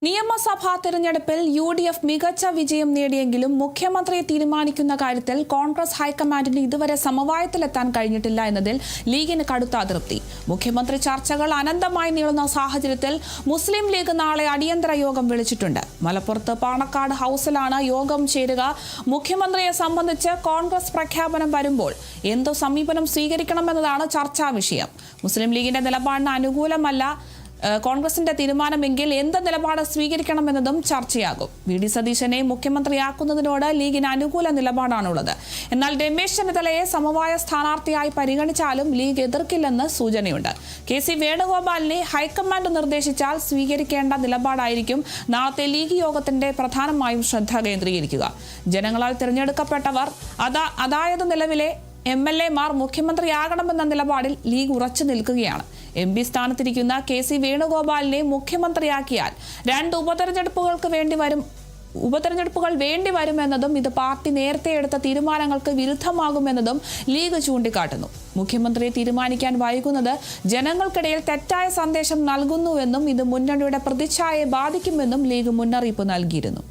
നിയമസഭാ തെരഞ്ഞെടുപ്പിൽ UDF മികച്ച വിജയം നേടിയെങ്കിലും മുഖ്യമന്ത്രിയെ തീരുമാനിക്കുന്ന കാര്യത്തിൽ കോൺഗ്രസ് ഹൈക്കമാൻഡിന് ഇതുവരെ സമവായത്തിലെത്താൻ കഴിഞ്ഞിട്ടില്ല എന്നതിൽ ലീഗിന് കടുത്ത അതൃപ്തി. മുഖ്യമന്ത്രി ചർച്ചകൾ അനന്തമായി നീളുന്ന സാഹചര്യത്തിൽ മുസ്ലിം ലീഗ് നാളെ അടിയന്തര യോഗം വിളിച്ചിട്ടുണ്ട്. മലപ്പുറത്ത് പാണക്കാട് ഹൌസിലാണ് യോഗം ചേരുക. മുഖ്യമന്ത്രിയെ സംബന്ധിച്ച് കോൺഗ്രസ് പ്രഖ്യാപനം വരുമ്പോൾ എന്തു സമീപനം സ്വീകരിക്കണമെന്നതാണ് ചർച്ചാ വിഷയം. മുസ്ലിം ലീഗിന്റെ നിലപാടിന് അനുകൂലമല്ല കോൺഗ്രസിന്റെ തീരുമാനമെങ്കിൽ എന്ത് നിലപാട് സ്വീകരിക്കണമെന്നതും ചർച്ചയാകും. VD സതീശനെ മുഖ്യമന്ത്രിയാക്കുന്നതിനോട് ലീഗിന് അനുകൂല നിലപാടാണുള്ളത്. എന്നാൽ രമേശ് ചെന്നിത്തലയെ സമവായ സ്ഥാനാർത്ഥിയായി പരിഗണിച്ചാലും ലീഗ് എതിർക്കില്ലെന്ന് സൂചനയുണ്ട്. KC വേണുഗോപാലിനെ ഹൈക്കമാൻഡ് നിർദ്ദേശിച്ചാൽ സ്വീകരിക്കേണ്ട നിലപാടായിരിക്കും നാളത്തെ ലീഗ് യോഗത്തിന്റെ പ്രധാനമായും ശ്രദ്ധ കേന്ദ്രീകരിക്കുക. ജനങ്ങളാൽ തിരഞ്ഞെടുക്കപ്പെട്ടവർ അതായത് നിലവിലെ MLA-മാർ മുഖ്യമന്ത്രിയാകണമെന്ന നിലപാടിൽ ലീഗ് ഉറച്ചു നിൽക്കുകയാണ്. MP സ്ഥാനത്തിരിക്കുന്ന KC വേണുഗോപാലിനെ മുഖ്യമന്ത്രിയാക്കിയാൽ 2 ഉപതെരഞ്ഞെടുപ്പുകൾ വേണ്ടി വരുമെന്നതും ഇത് പാർട്ടി നേരത്തെ എടുത്ത തീരുമാനങ്ങൾക്ക് വിരുദ്ധമാകുമെന്നതും ലീഗ് ചൂണ്ടിക്കാട്ടുന്നു. മുഖ്യമന്ത്രിയെ തീരുമാനിക്കാൻ വൈകുന്നത് ജനങ്ങൾക്കിടയിൽ തെറ്റായ സന്ദേശം നൽകുന്നുവെന്നും ഇത് മുന്നണിയുടെ പ്രതിച്ഛായയെ ബാധിക്കുമെന്നും ലീഗ് മുന്നറിയിപ്പ് നൽകിയിരുന്നു.